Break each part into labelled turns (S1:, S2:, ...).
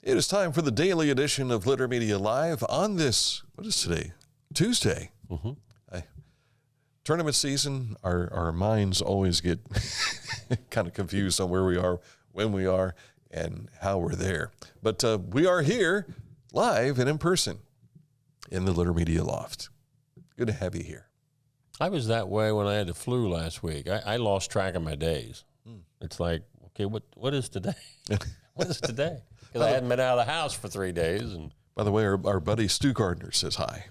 S1: It is time for the daily edition of Litter Media Live on this, what is today? Tuesday. Tournament season, our minds always get kind of confused on where we are, when we are, and how we're there. But we are here live and in person in the Litter Media Loft. Good to have you here.
S2: I was that way when I had the flu last week. I lost track of my days. It's like, okay, what is today? What is today? Because I hadn't been out of the house for 3 days. And
S1: by the way, our buddy Stu Gardner says hi.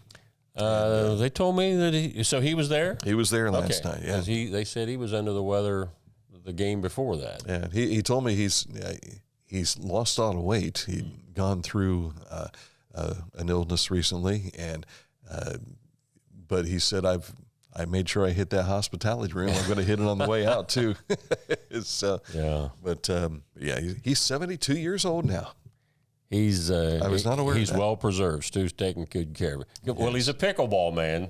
S2: They told me that he was there?
S1: He was there last night, yeah.
S2: They said he was under the weather the game before that.
S1: Yeah, he told me he's lost a lot of weight. He'd gone through an illness recently, and but he said, I made sure I hit that hospitality room. I'm going to hit it on the way out too. He's 72 years old now.
S2: I was not aware. He's well preserved. Stu's taking good care of it. Yes. Well, he's a pickleball man,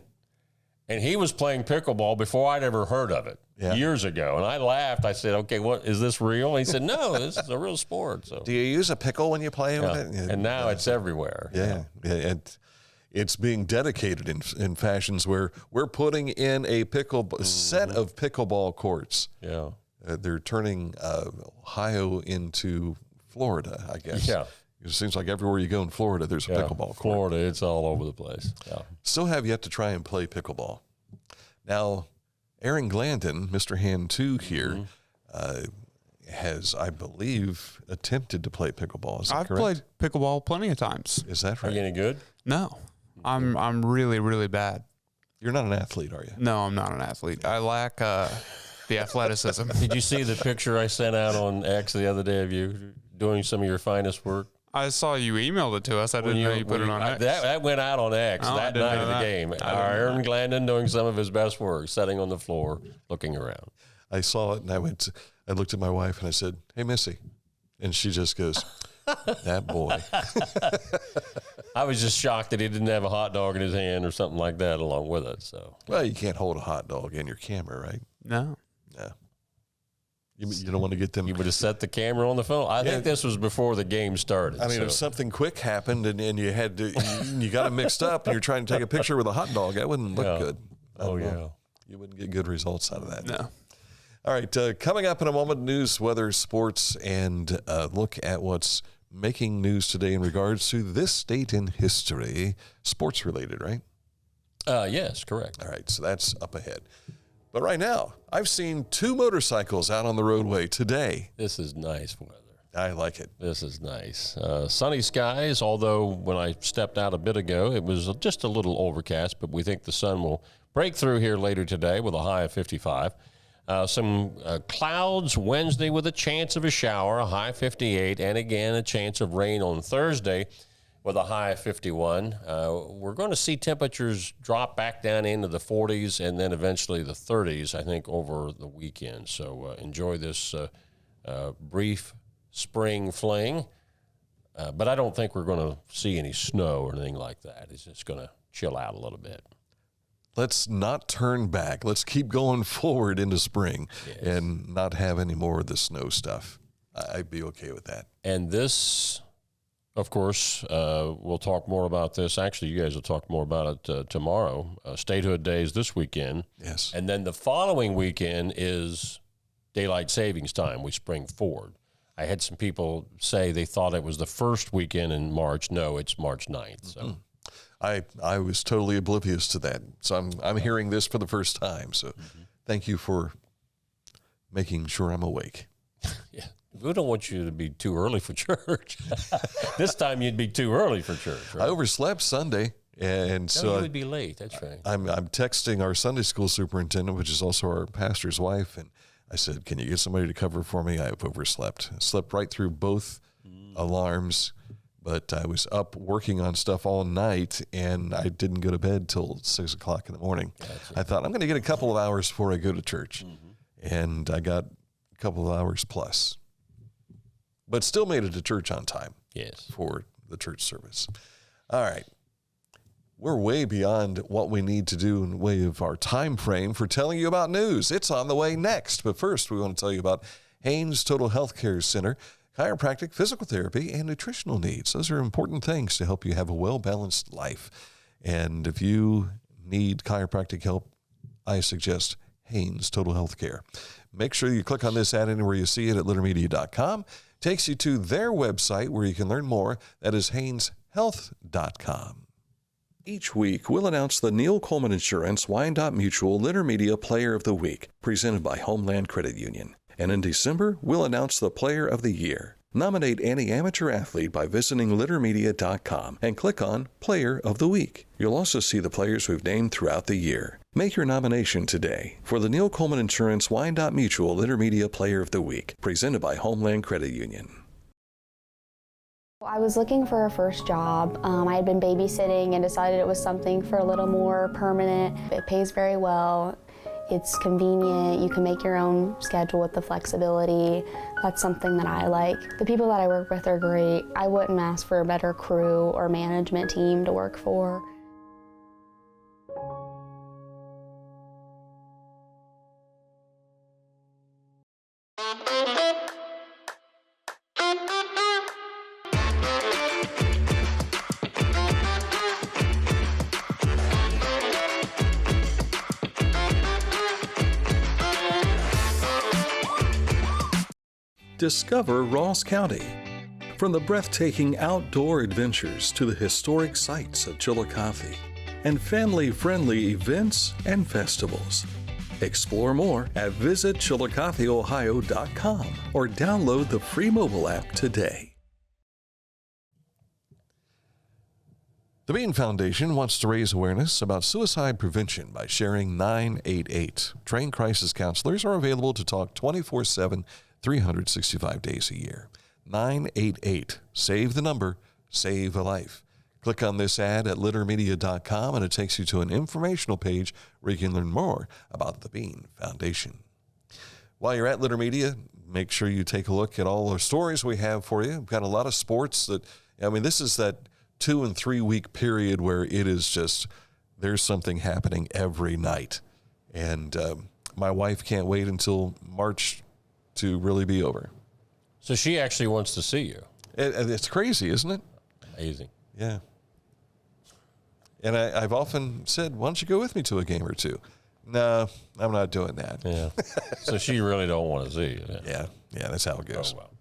S2: and he was playing pickleball before I'd ever heard of it years ago. And I laughed. I said, "Okay, what is this real?" And he said, "No, this is a real sport." So,
S1: do you use a pickle when you play with it?
S2: And now it's everywhere.
S1: Yeah, and it's being dedicated in fashions where we're putting in a set of pickleball courts.
S2: Yeah,
S1: they're turning Ohio into Florida, I guess.
S2: Yeah.
S1: It seems like everywhere you go in Florida, there's a pickleball court.
S2: Florida, it's all over the place. Yeah.
S1: Still have yet to try and play pickleball. Now, Aaron Glandon, Mr. Hand 2 here, has, I believe, attempted to play pickleball. Is that correct?
S3: I've played pickleball plenty of times.
S1: Is that right?
S2: Are you any good?
S3: No. I'm really, really bad.
S1: You're not an athlete, are you?
S3: No, I'm not an athlete. I lack the athleticism.
S2: Did you see the picture I sent out on X the other day of you doing some of your finest work?
S3: I saw you emailed it to us. I didn't know you put it on X.
S2: That went out on X that night of the game. Aaron Glandon doing some of his best work, sitting on the floor, looking around.
S1: I saw it, and I looked at my wife, and I said, "Hey, Missy." And she just goes, "That boy."
S2: I was just shocked that he didn't have a hot dog in his hand or something like that along with it. So,
S1: well, you can't hold a hot dog in your camera, right?
S3: No.
S1: You don't want to get them.
S2: You would have set the camera on the phone. I think this was before the game started.
S1: I mean, if something quick happened and you had to, you got it mixed up, and you're trying to take a picture with a hot dog, that wouldn't look good. You wouldn't get good results out of that.
S3: No.
S1: All right, coming up in a moment, news, weather, sports, and look at what's making news today in regards to this date in history. Sports related, right?
S2: Yes, correct.
S1: All right, so that's up ahead. But right now, I've seen 2 motorcycles out on the roadway today.
S2: This is nice weather.
S1: I like it.
S2: This is nice. Sunny skies, although when I stepped out a bit ago, it was just a little overcast, but we think the sun will break through here later today with a high of 55. Some clouds Wednesday with a chance of a shower, a high 58, and again a chance of rain on Thursday with a high of 51. We're going to see temperatures drop back down into the 40s and then eventually the 30s, I think, over the weekend. So enjoy this brief spring fling. But I don't think we're going to see any snow or anything like that. It's just going to chill out a little bit.
S1: Let's not turn back. Let's keep going forward into spring and not have any more of the snow stuff. I'd be okay with that.
S2: And this, of course, we'll talk more about this. Actually, you guys will talk more about it tomorrow. Statehood Days this weekend.
S1: Yes.
S2: And then the following weekend is Daylight Savings Time. We spring forward. I had some people say they thought it was the first weekend in March. No, it's March 9th. So.
S1: I was totally oblivious to that. So I'm hearing this for the first time. So thank you for making sure I'm awake.
S2: Yeah. We don't want you to be too early for church. This time you'd be too early for church, right?
S1: I overslept Sunday, and so
S2: you would be late. That's right.
S1: I'm texting our Sunday school superintendent, which is also our pastor's wife, and I said, "Can you get somebody to cover for me? I've overslept. Slept right through both alarms, but I was up working on stuff all night, and I didn't go to bed till 6 o'clock in the morning. Gotcha. I thought I'm going to get a couple of hours before I go to church, and I got a couple of hours plus." But still made it to church on time.
S2: Yes.
S1: For the church service. All right. We're way beyond what we need to do in the way of our time frame for telling you about news. It's on the way next. But first, we want to tell you about Haynes Total Health Care Center. chiropractic, physical therapy, and nutritional needs. Those are important things to help you have a well-balanced life. And if you need chiropractic help, I suggest Haynes Total Health Care. Make sure you click on this ad anywhere you see it at littermedia.com. Takes you to their website where you can learn more. That is hayneshealth.com. Each week, we'll announce the Neil Coleman Insurance Wyandotte Mutual Litter Media Player of the Week, presented by Homeland Credit Union. And in December, we'll announce the Player of the Year. Nominate any amateur athlete by visiting littermedia.com and click on Player of the Week. You'll also see the players we've named throughout the year. Make your nomination today for the Neil Coleman Insurance Wyandotte Mutual Litter Media Player of the Week, presented by Homeland Credit Union.
S4: I was looking for a first job. I had been babysitting and decided it was something for a little more permanent. It pays very well. It's convenient. You can make your own schedule with the flexibility. That's something that I like. The people that I work with are great. I wouldn't ask for a better crew or management team to work for.
S5: Discover Ross County. From the breathtaking outdoor adventures to the historic sights of Chillicothe and family-friendly events and festivals. Explore more at visitchillicotheohio.com or download the free mobile app today.
S1: The Bean Foundation wants to raise awareness about suicide prevention by sharing 988. Trained crisis counselors are available to talk 24/7, 365 days a year. 988. Save the number, save a life. Click on this ad at littermedia.com and it takes you to an informational page where you can learn more about the Bean Foundation. While you're at Litter Media, make sure you take a look at all the stories we have for you. We've got a lot of sports this is that 2 and 3 week period where it is just, there's something happening every night. And my wife can't wait until March to really be over.
S2: So she actually wants to see you.
S1: It's crazy, isn't it?
S2: Amazing.
S1: Yeah. And I've often said, why don't you go with me to a game or two? No, I'm not doing that.
S2: Yeah. So she really don't want to see you.
S1: Yeah, that's how it goes.
S2: Oh, well.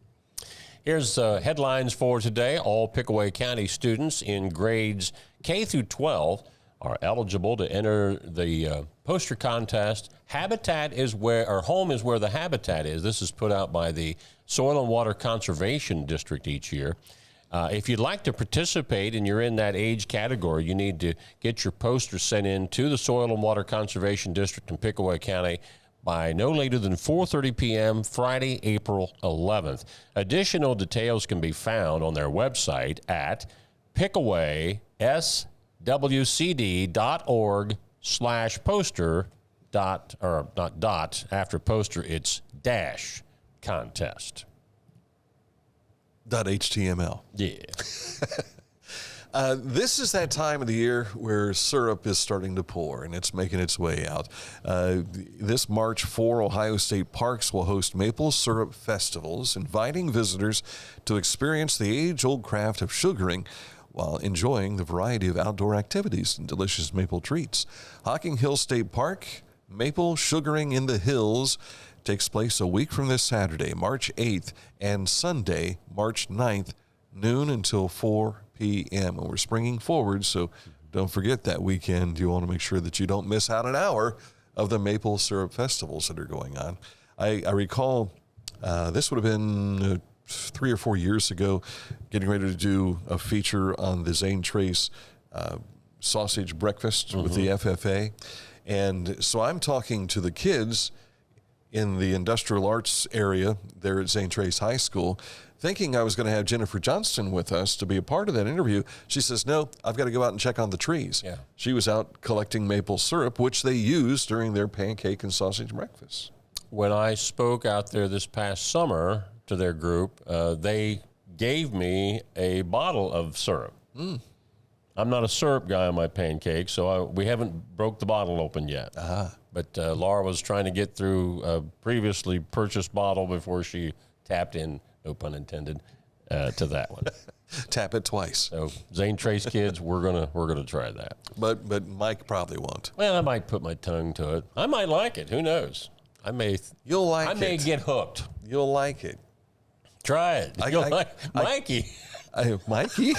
S2: Here's headlines for today. All Pickaway County students in grades K through 12 are eligible to enter the poster contest. Habitat is where, or home is where the habitat is. This is put out by the Soil and Water Conservation District each year. If you'd like to participate and you're in that age category, you need to get your poster sent in to the Soil and Water Conservation District in Pickaway County by no later than 4:30 p.m. Friday, April 11th. Additional details can be found on their website at pickawayswcd.org/poster after poster it's dash contest.
S1: .html.
S2: Yeah.
S1: This is that time of the year where syrup is starting to pour and it's making its way out. This March 4, Ohio State Parks will host maple syrup festivals, inviting visitors to experience the age-old craft of sugaring while enjoying the variety of outdoor activities and delicious maple treats. Hocking Hills State Park, Maple Sugaring in the Hills, takes place a week from this Saturday, March 8th, and Sunday, March 9th, noon until 4 p.m. And we're springing forward, so don't forget that weekend. You want to make sure that you don't miss out an hour of the maple syrup festivals that are going on. I recall this would have been 3 or 4 years ago, getting ready to do a feature on the Zane Trace sausage breakfast with the FFA. And so I'm talking to the kids in the industrial arts area there at Zane Trace High School, thinking I was going to have Jennifer Johnston with us to be a part of that interview. She says, no, I've got to go out and check on the trees. Yeah. She was out collecting maple syrup, which they use during their pancake and sausage breakfast.
S2: When I spoke out there this past summer to their group, they gave me a bottle of syrup. I'm not a syrup guy on my pancakes, so we haven't broke the bottle open yet. But Laura was trying to get through a previously purchased bottle before she tapped in no pun intended, to that one.
S1: Tap it twice.
S2: So Zane Trace kids, we're gonna try that.
S1: But Mike probably won't.
S2: Well, I might put my tongue to it. I might like it. Who knows?
S1: You'll like it.
S2: I may get hooked.
S1: You'll like it.
S2: Try it. Mikey.
S1: Mikey?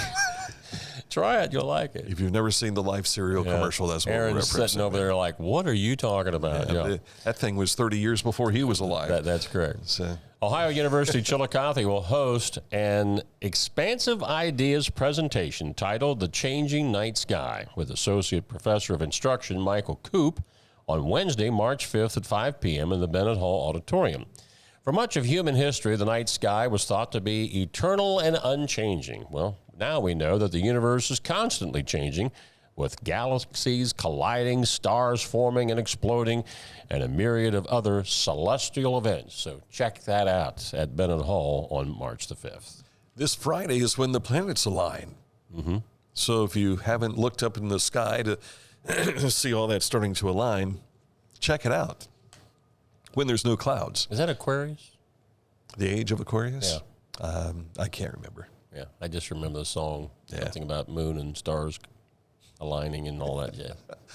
S2: Try it. You'll like it.
S1: If you've never seen the Life cereal commercial, that's what
S2: Aaron's
S1: we're referencing.
S2: sitting over there like, what are you talking about? Yeah.
S1: That thing was 30 years before he was alive.
S2: That's correct.
S1: So.
S2: Ohio University Chillicothe will host an expansive ideas presentation titled The Changing Night Sky with Associate Professor of Instruction Michael Koop on Wednesday, March 5th at 5 p.m. in the Bennett Hall Auditorium. For much of human history, the night sky was thought to be eternal and unchanging. Well, now we know that the universe is constantly changing, with galaxies colliding, stars forming and exploding, and a myriad of other celestial events. So check that out at Bennett Hall on March the 5th.
S1: This Friday is when the planets align. Mm-hmm. So if you haven't looked up in the sky to see all that starting to align, check it out when there's no clouds.
S2: Is that Aquarius?
S1: The age of Aquarius?
S2: Yeah.
S1: I can't remember.
S2: Yeah, I just remember the song,
S1: Yeah.
S2: something about moon and stars aligning and all that, yeah.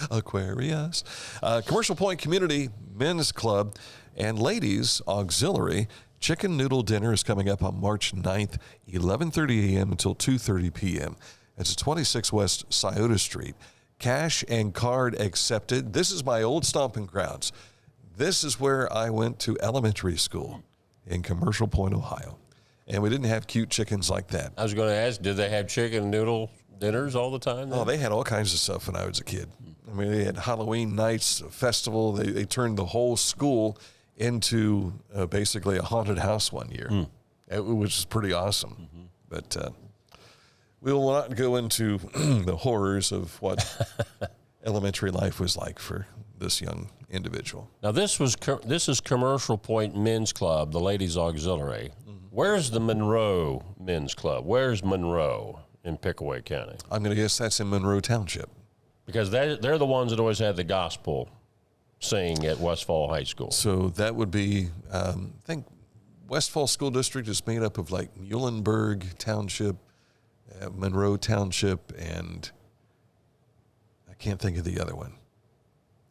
S1: Aquarius. Commercial Point Community Men's Club and Ladies Auxiliary Chicken Noodle Dinner is coming up on March 9th, 11:30 a.m. until 2:30 p.m. It's 26 West Scioto Street. Cash and card accepted. This is my old stomping grounds. This is where I went to elementary school in Commercial Point, Ohio. And we didn't have cute chickens like that.
S2: I was going to ask, did they have chicken noodle dinners all the time then?
S1: Oh, they had all kinds of stuff when I was a kid. I mean, they had Halloween nights, a festival. They turned the whole school into basically a haunted house one year, which is pretty awesome. Mm-hmm. But we will not go into the horrors of what elementary life was like for this young individual.
S2: Now, this is Commercial Point Men's Club, the Ladies Auxiliary. Mm-hmm. Where's the Monroe Men's Club? Where's Monroe in Pickaway County?
S1: I'm going to guess that's in Monroe Township.
S2: Because they're the ones that always had the gospel sing at Westfall High School.
S1: So that would be, I think Westfall School District is made up of like Muhlenberg Township, Monroe Township, and I can't think of the other one.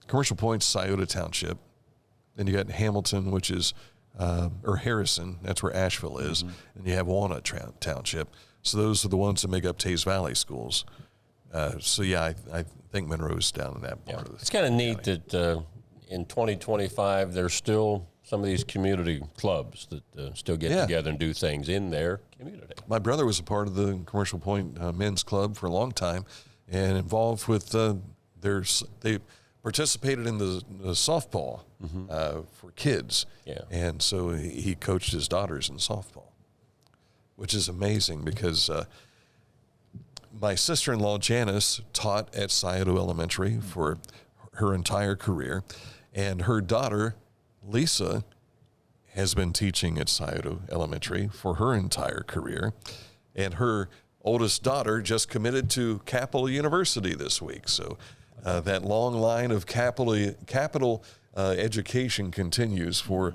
S1: Commercial Point, Scioto Township. Then you got Hamilton, which is, or Harrison, that's where Asheville is. Mm-hmm. And you have Walnut Township. So those are the ones that make up Tays Valley schools. So yeah, I think Monroe's down in that part of the
S2: It's kind of neat that in 2025, there's still some of these community clubs that still get together and do things in their community.
S1: My brother was a part of the Commercial Point Men's Club for a long time and involved with they participated in the softball for kids.
S2: Yeah.
S1: And so he coached his daughters in softball, which is amazing because my sister-in-law, Janice, taught at Scioto Elementary for her entire career, and her daughter, Lisa, has been teaching at Scioto Elementary for her entire career, and her oldest daughter just committed to Capital University this week. So that long line of capital education continues for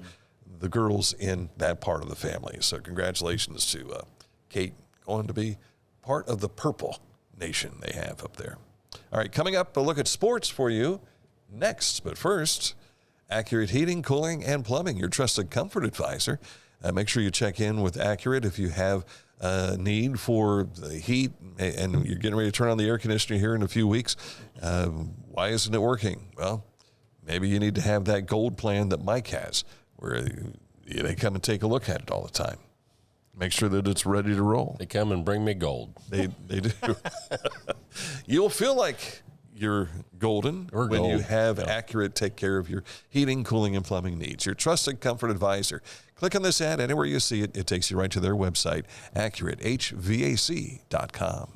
S1: the girls in that part of the family. So congratulations to Kate, going to be part of the Purple Nation they have up there. All right, coming up, a look at sports for you next. But first, Accurate Heating, Cooling, and Plumbing, your trusted comfort advisor. Make sure you check in with Accurate if you have a need for the heat and you're getting ready to turn on the air conditioner here in a few weeks. Why isn't it working? Well, maybe you need to have that gold plan that Mike has, where they come and take a look at it all the time. Make sure that it's ready to roll.
S2: They come and bring me gold.
S1: They do. You'll feel like you're golden when you have Accurate take care of your heating, cooling, and plumbing needs. Your trusted comfort advisor. Click on this ad anywhere you see it. It takes you right to their website, AccurateHVAC.com.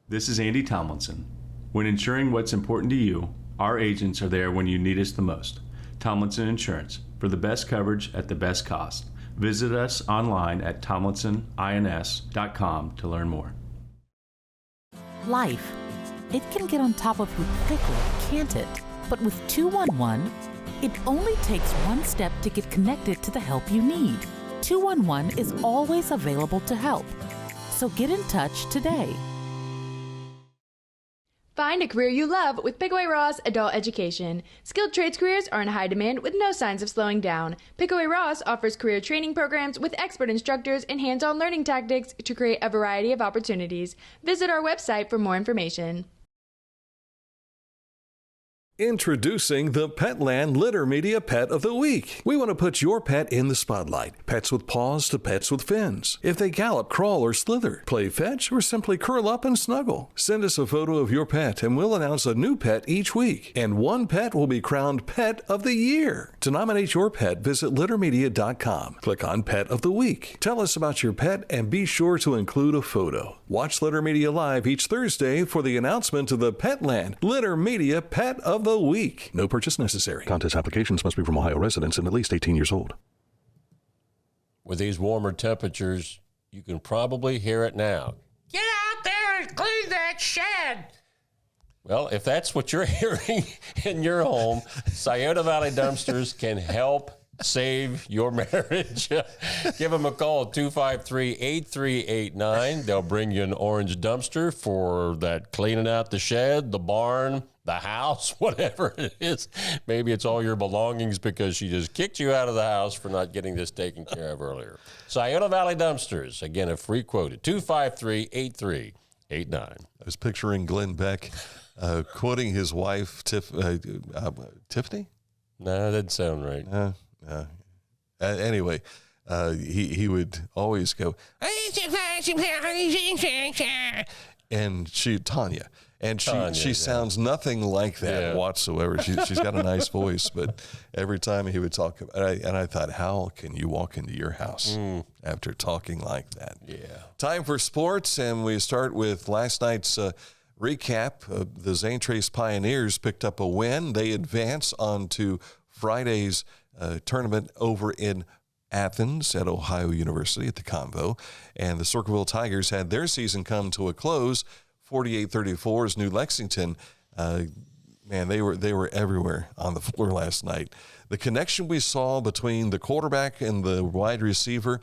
S6: This is Andy Tomlinson. When ensuring what's important to you, our agents are there when you need us the most. Tomlinson Insurance, for the best coverage at the best cost. Visit us online at tomlinsonins.com to learn more.
S7: Life. It can get on top of you quickly, can't it? But with 211, it only takes one step to get connected to the help you need. 211 is always available to help. So get in touch today.
S8: Find a career you love with Pickaway Ross Adult Education. Skilled trades careers are in high demand with no signs of slowing down. Pickaway Ross offers career training programs with expert instructors and hands-on learning tactics to create a variety of opportunities. Visit our website for more information.
S5: Introducing the Petland Litter Media Pet of the Week. We want to put your pet in the spotlight. Pets with paws to pets with fins. If they gallop, crawl, or slither, play fetch, or simply curl up and snuggle. Send us a photo of your pet and we'll announce a new pet each week. And one pet will be crowned Pet of the Year. To nominate your pet, visit littermedia.com. Click on Pet of the Week. Tell us about your pet and be sure to include a photo. Watch Litter Media Live each Thursday for the announcement of the Petland Litter Media Pet of the Week. No purchase necessary. Contest applications must be from Ohio residents and at least 18 years old.
S2: With these warmer temperatures, you can probably hear it now. Get out there and clean that shed. Well, if that's what you're hearing in your home, Scioto Valley Dumpsters can help save your marriage. Give them a call, 253-8389. They'll bring you an orange dumpster for that cleaning out the shed, the barn, the house, whatever it is. Maybe it's all your belongings because she just kicked you out of the house for not getting this taken care of earlier. Scioto Valley Dumpsters, again, a free quote at 253-8389. I
S1: was picturing Glenn Beck quoting his wife, Tiffany?
S2: No, that doesn't sound right.
S1: Anyway, he would always go, and Tanya. And she sounds nothing like that whatsoever. She's got a nice voice, but every time he would talk, and I thought, how can you walk into your house after talking like that?
S2: Yeah.
S1: Time for sports, and we start with last night's recap. The Zane Trace Pioneers picked up a win. They advance on to Friday's tournament over in Athens at Ohio University at the Convo. And the Circleville Tigers had their season come to a close. 48-34 is New Lexington. Man, they were everywhere on the floor last night. The connection we saw between the quarterback and the wide receiver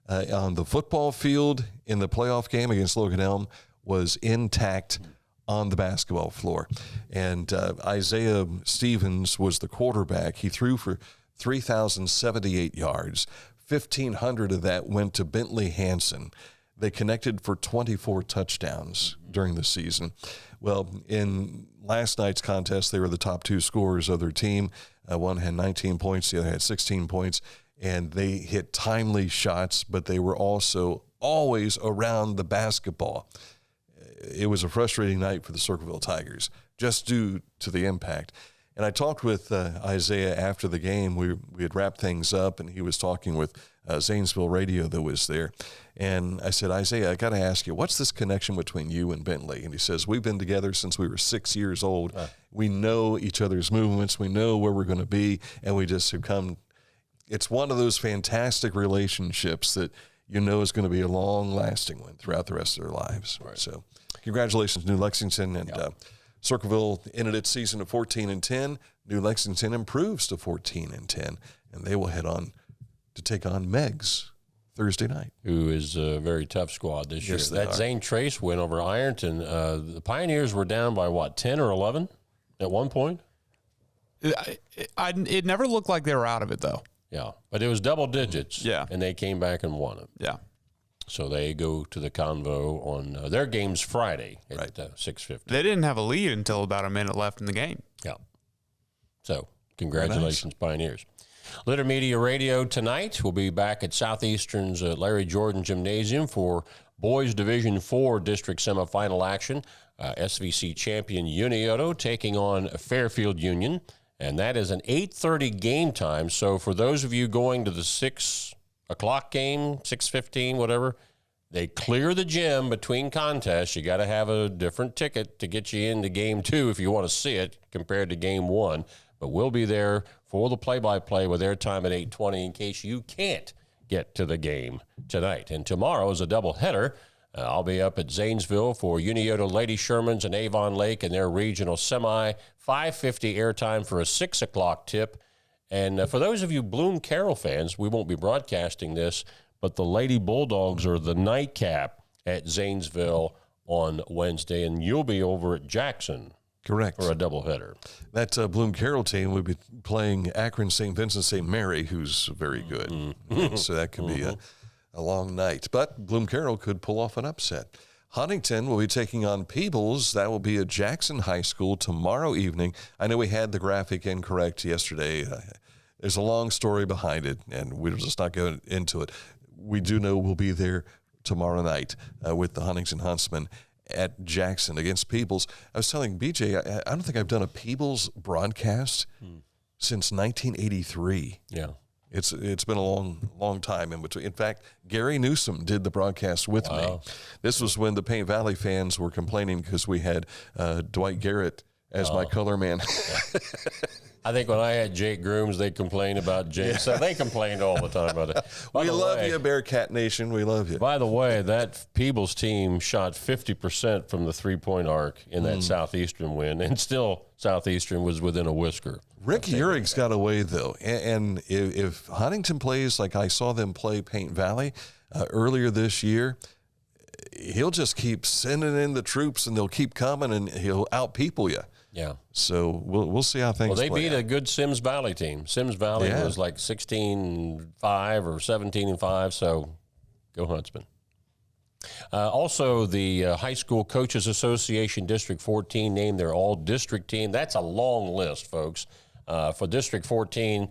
S1: on the football field in the playoff game against Logan Elm was intact on the basketball floor. And Isaiah Stevens was the quarterback. He threw for 3,078 yards. 1,500 of that went to Bentley Hansen. They connected for 24 touchdowns during the season. Well, in last night's contest, they were the top two scorers of their team. One had 19 points, the other had 16 points, and they hit timely shots, but they were also always around the basketball. It was a frustrating night for the Circleville Tigers, just due to the impact. And I talked with Isaiah after the game. We had wrapped things up, and he was talking with Zanesville Radio that was there. And I said, Isaiah, I got to ask you, what's this connection between you and Bentley? And he says, we've been together since we were 6 years old. We know each other's movements. We know where we're going to be, and we just have come. It's one of those fantastic relationships that you know is going to be a long-lasting one throughout the rest of their lives. Right. So congratulations, New Lexington. And Circleville ended its season at 14-10. New Lexington improves to 14-10, and they will head on to take on Meggs Thursday night.
S2: Who is a very tough squad this year. That Zane Trace win over Ironton. The Pioneers were down by, 10 or 11 at one point?
S3: It never looked like they were out of it, though.
S2: Yeah, but it was double digits.
S3: Yeah.
S2: And they came back and won it.
S3: Yeah.
S2: So they go to the Convo on their game's Friday at 6:50.
S3: They didn't have a lead until about a minute left in the game.
S2: Yeah. So congratulations, Pioneers. Litter Media Radio tonight. We'll be back at Southeastern's Larry Jordan Gymnasium for Boys Division IV District Semifinal action. SVC champion Unioto taking on Fairfield Union. And that is an 8:30 game time. So for those of you going to the 6 o'clock game, 6:15, whatever, they clear the gym between contests. You got to have a different ticket to get you into game 2 if you want to see it compared to game 1. But we'll be there for the play-by-play with airtime at 8:20 in case you can't get to the game tonight. And tomorrow is a doubleheader. I'll be up at Zanesville for Unioto Lady Shermans and Avon Lake and their regional semi. 5:50 airtime for a 6 o'clock tip. And for those of you Bloom Carroll fans, we won't be broadcasting this, but the Lady Bulldogs are the nightcap at Zanesville on Wednesday, and you'll be over at Jackson.
S1: Correct.
S2: For a doubleheader.
S1: That Bloom Carroll team will be playing Akron St. Vincent St. Mary, who's very good. So that could be a long night. But Bloom Carroll could pull off an upset. Huntington will be taking on Peebles. That will be at Jackson High School tomorrow evening. I know we had the graphic incorrect yesterday. There's a long story behind it, and we'll just not go into it. We do know we'll be there tomorrow night with the Huntington Huntsmen at Jackson against Peebles. I was telling BJ, I don't think I've done a Peebles broadcast since 1983.
S2: Yeah.
S1: It's been a long time in between. In fact, Gary Newsom did the broadcast with me. This was when the Paint Valley fans were complaining because we had Dwight Garrett as my color man.
S2: I think when I had Jake Grooms, they complained about Jake. So they complained all the time about it.
S1: We love you, Bearcat Nation. We love you.
S2: By the way, that Peebles team shot 50% from the three-point arc in that Southeastern win, and still Southeastern was within a whisker.
S1: Rick Urig's got away, though. And if Huntington plays like I saw them play Paint Valley earlier this year, he'll just keep sending in the troops, and they'll keep coming, and he'll out-people you.
S2: Yeah.
S1: So we'll see how things
S2: play. Well, they beat
S1: out.
S2: a good Sims Valley team. Sims Valley was like 16-5 or 17-5, so go Huntsman. Also, the High School Coaches Association District 14 named their all-district team. That's a long list, folks. For District 14,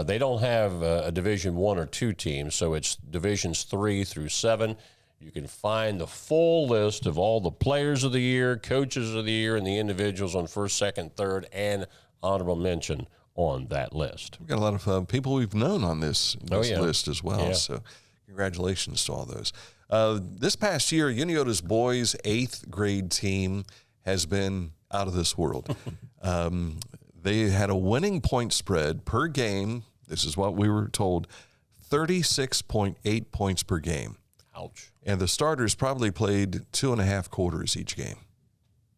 S2: they don't have a Division 1 or 2 team, so it's Divisions 3 through 7. You can find the full list of all the players of the year, coaches of the year, and the individuals on first, second, third, and honorable mention on that list.
S1: We've got a lot of people we've known on this list as well.
S2: Yeah.
S1: So congratulations to all those. This past year, Uniota's boys' 8th grade team has been out of this world. They had a winning point spread per game. This is what we were told, 36.8 points per game.
S2: Ouch.
S1: And the starters probably played 2.5 quarters each game.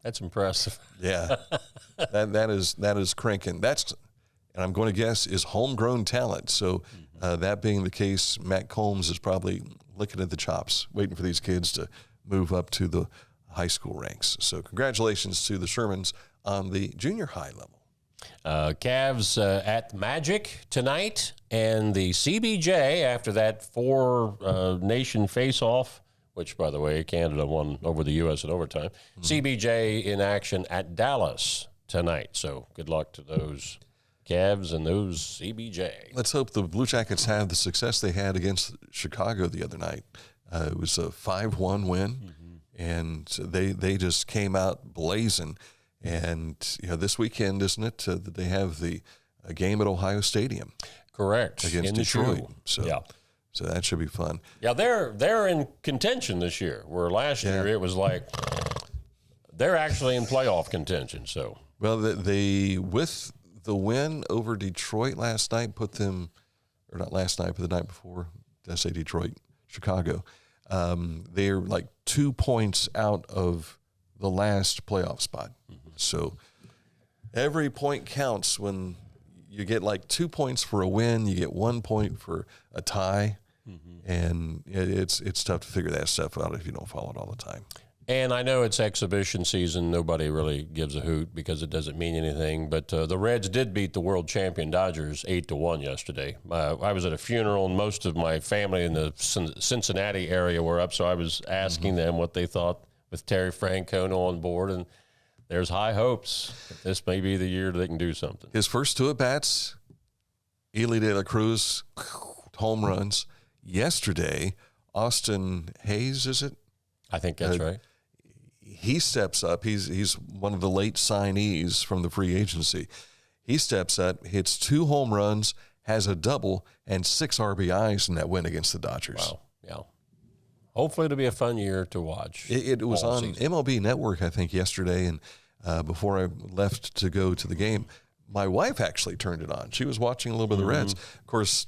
S2: That's impressive.
S1: Yeah, that is cranking. And I'm going to guess is homegrown talent. So that being the case, Matt Combs is probably licking at the chops, waiting for these kids to move up to the high school ranks. So congratulations to the Shermans on the junior high level.
S2: Cavs at Magic tonight, and the CBJ after that 4-nation face-off, which, by the way, Canada won over the U.S. in overtime. CBJ in action at Dallas tonight. So good luck to those Cavs and those CBJ.
S1: Let's hope the Blue Jackets have the success they had against Chicago the other night. It was a 5-1 win, and they just came out blazing. And this weekend, isn't it, that they have the game at Ohio Stadium?
S2: Correct.
S1: Against Detroit. So that should be fun.
S2: Yeah, they're in contention this year, where last year it was like they're actually in playoff contention. So
S1: they with the win over Detroit last night put them, or not last night, but the night before. Did I say Detroit? Chicago. They're like 2 points out of the last playoff spot. So every point counts. When you get like 2 points for a win, you get 1 point for a tie, and it's tough to figure that stuff out if you don't follow it all the time.
S2: And I know it's exhibition season. Nobody really gives a hoot because it doesn't mean anything. But the Reds did beat the world champion Dodgers 8-1 yesterday. I was at a funeral, and most of my family in the Cincinnati area were up, so I was asking them what they thought with Terry Francona on board, and there's high hopes that this may be the year they can do something.
S1: His first 2 at-bats, Ely De La Cruz, home runs. Yesterday, Austin Hayes, is it?
S2: I think that's right.
S1: He steps up. He's one of the late signees from the free agency. He steps up, hits 2 home runs, has a double, and 6 RBIs in that win against the Dodgers.
S2: Wow, yeah. Hopefully it'll be a fun year to watch.
S1: It was on
S2: season.
S1: MLB Network, I think, yesterday, and before I left to go to the game, my wife actually turned it on. She was watching a little bit of the Reds. Of course,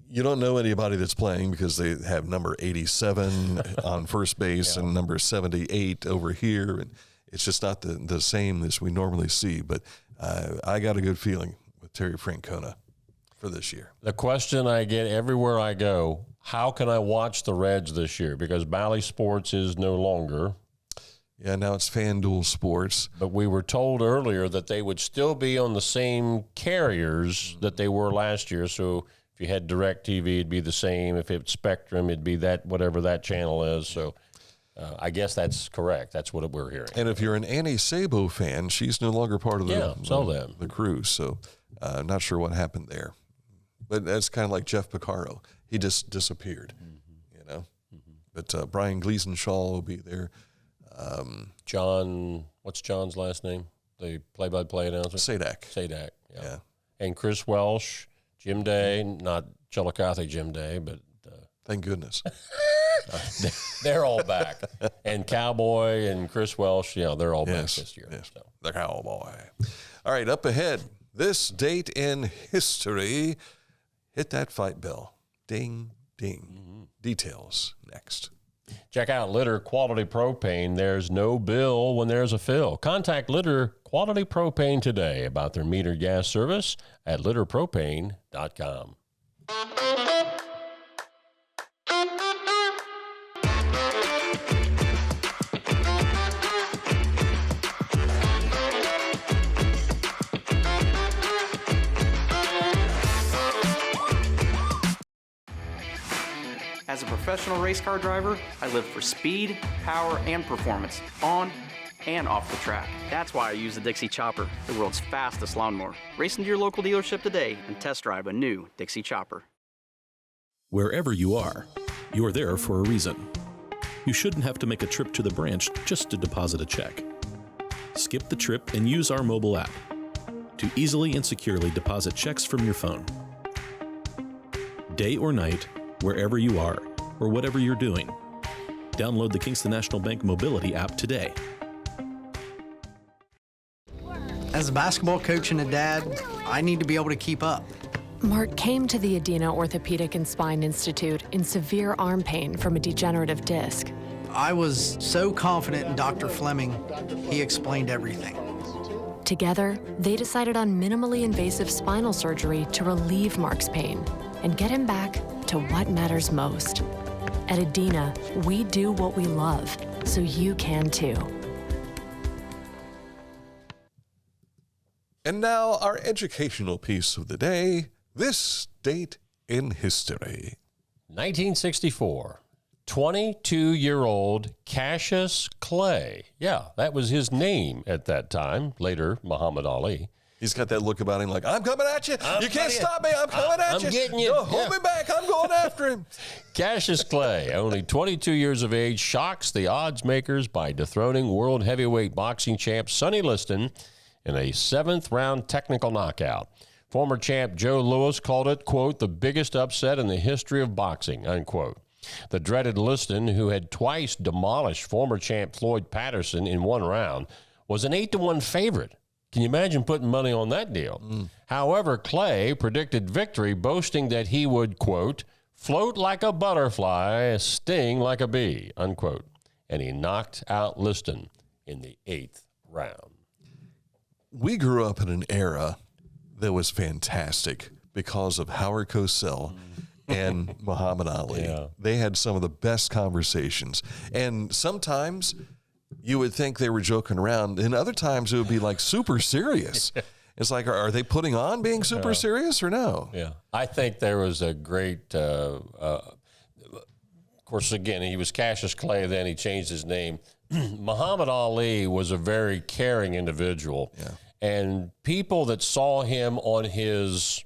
S1: you don't know anybody that's playing because they have number 87 on first base and number 78 over here, and it's just not the same as we normally see. But I got a good feeling with Terry Francona. for this year.
S2: The question I get everywhere I go, how can I watch the Reds this year? Because Bally Sports is no longer.
S1: Yeah, now it's FanDuel Sports.
S2: But we were told earlier that they would still be on the same carriers that they were last year. So if you had DirecTV, it'd be the same. If it's Spectrum, it'd be that, whatever that channel is. So I guess that's correct. That's what we're hearing.
S1: And if you're an Annie Sabo fan, she's no longer part of the crew. So not sure what happened there. But that's kind of like Jeff Piccaro. He just disappeared, you know. But Brian Gleason-Shaw will be there.
S2: John, what's John's last name? The play-by-play announcer?
S1: Sadak,
S2: yeah. And Chris Welsh, Jim Day, not Chillicothe Jim Day, but...
S1: thank goodness.
S2: They're all back. And Cowboy and Chris Welsh, they're all back this year.
S1: Yes,
S2: so.
S1: the Cowboy. All right, up ahead, this date in history. Hit that fight bell. Ding, ding. Details next.
S2: Check out Litter Quality Propane. There's no bill when there's a fill. Contact Litter Quality Propane today about their metered gas service at litterpropane.com.
S9: As a professional race car driver, I live for speed, power, and performance, on and off the track. That's why I use the Dixie Chopper, the world's fastest lawnmower. Race into your local dealership today and test drive a new Dixie Chopper.
S10: Wherever you are, you're there for a reason. You shouldn't have to make a trip to the branch just to deposit a check. Skip the trip and use our mobile app to easily and securely deposit checks from your phone. Day or night, wherever you are, or whatever you're doing. Download the Kingston National Bank Mobility app today.
S11: As a basketball coach and a dad, I need to be able to keep up.
S12: Mark came to the Adena Orthopedic and Spine Institute in severe arm pain from a degenerative disc.
S11: I was so confident in Dr. Fleming, he explained everything.
S12: Together, they decided on minimally invasive spinal surgery to relieve Mark's pain and get him back to what matters most. At Adena, we do what we love, so you can too.
S1: And now our educational piece of the day, this date in history.
S2: 1964, 22-year-old Cassius Clay. Yeah, that was his name at that time, later Muhammad Ali.
S1: He's got that look about him like, I'm coming at you. You can't stop me. I'm coming at you.
S2: I'm getting you.
S1: No, hold me back. I'm going after him.
S2: Cassius Clay, only 22 years of age, shocks the odds makers by dethroning world heavyweight boxing champ Sonny Liston in a 7th-round technical knockout. Former champ Joe Louis called it, quote, the biggest upset in the history of boxing, unquote. The dreaded Liston, who had twice demolished former champ Floyd Patterson in one round, was an 8-1 favorite. Can you imagine putting money on that deal? However, Clay predicted victory, boasting that he would, quote, float like a butterfly, sting like a bee, unquote. And he knocked out Liston in the 8th round.
S1: We grew up in an era that was fantastic because of Howard Cosell and Muhammad Ali.
S2: Yeah.
S1: They had some of the best conversations. And sometimes you would think they were joking around, and other times it would be like super serious. It's like, are they putting on being super serious or no?
S2: Yeah. I think there was a great, of course, again, he was Cassius Clay, then he changed his name. Muhammad Ali was a very caring individual.
S1: Yeah.
S2: And people that saw him on his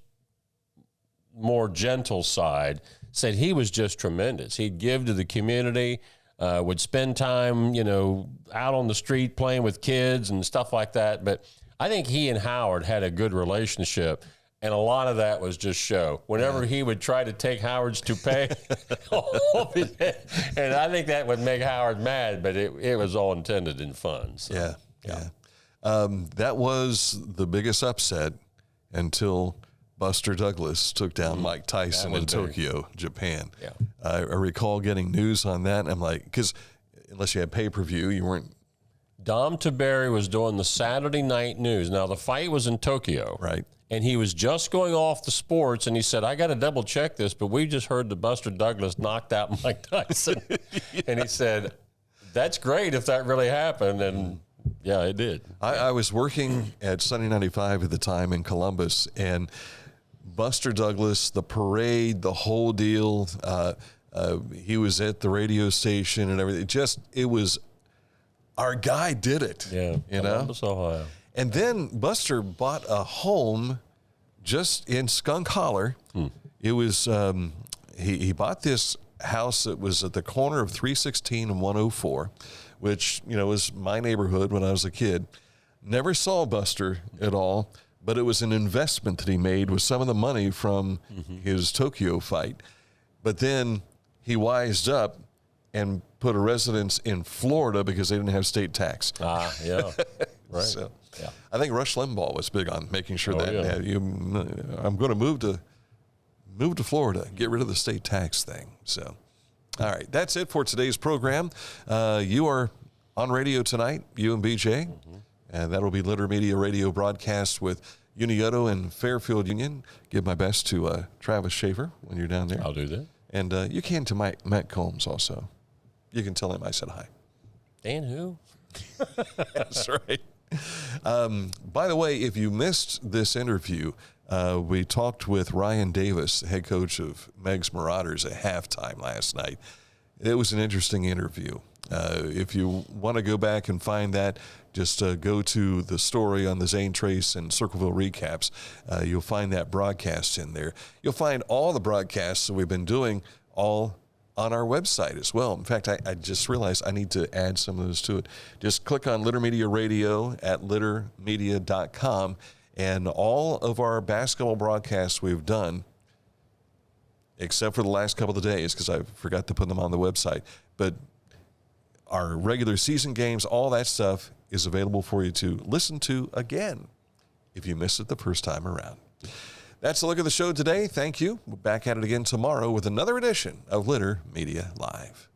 S2: more gentle side said he was just tremendous. He'd give to the community, would spend time, out on the street playing with kids and stuff like that. But I think he and Howard had a good relationship, and a lot of that was just show. Whenever he would try to take Howard's toupee off his head, and I think that would make Howard mad, but it was all intended in fun. So,
S1: Yeah. That was the biggest upset until Buster Douglas took down Mike Tyson in Tokyo, Japan.
S2: Yeah.
S1: I recall getting news on that, and I'm like, because unless you had pay-per-view, you weren't.
S2: Dom Taberi was doing the Saturday night news. Now, the fight was in Tokyo.
S1: Right.
S2: And he was just going off the sports, and he said, I got to double check this, but we just heard that Buster Douglas knocked out Mike Tyson. And he said, that's great if that really happened. And yeah, it did.
S1: I was working at Sunny 95 at the time in Columbus, and Buster Douglas, the parade, the whole deal, he was at the radio station and everything. It was, our guy did it.
S2: Yeah,
S1: you know?
S2: Columbus, Ohio.
S1: And then Buster bought a home just in Skunk Holler. It was, he bought this house that was at the corner of 316 and 104, which, was my neighborhood when I was a kid. Never saw Buster at all, but it was an investment that he made with some of the money from his Tokyo fight. But then he wised up and put a residence in Florida because they didn't have state tax.
S2: Yeah. Right.
S1: So,
S2: yeah.
S1: I think Rush Limbaugh was big on making sure that I'm going to move to Florida, get rid of the state tax thing. So, all right, that's it for today's program. You are on radio tonight, you and BJ, and that'll be Litter Media Radio broadcast with Unioto and Fairfield Union. Give my best to Travis Schaefer when you're down there.
S2: I'll do that.
S1: And you can to Matt Combs also. You can tell him I said hi.
S2: Dan who?
S1: That's right. By the way, if you missed this interview, we talked with Ryan Davis, head coach of Meg's Marauders, at halftime last night. It was an interesting interview. If you want to go back and find that, just go to the story on the Zane Trace and Circleville recaps. You'll find that broadcast in there. You'll find all the broadcasts that we've been doing all on our website as well. In fact, I just realized I need to add some of those to it. Just click on Litter Media Radio at littermedia.com, and all of our basketball broadcasts we've done, except for the last couple of days because I forgot to put them on the website, but our regular season games, all that stuff is available for you to listen to again if you missed it the first time around. That's a look at the show today. Thank you. We're back at it again tomorrow with another edition of Litter Media Live.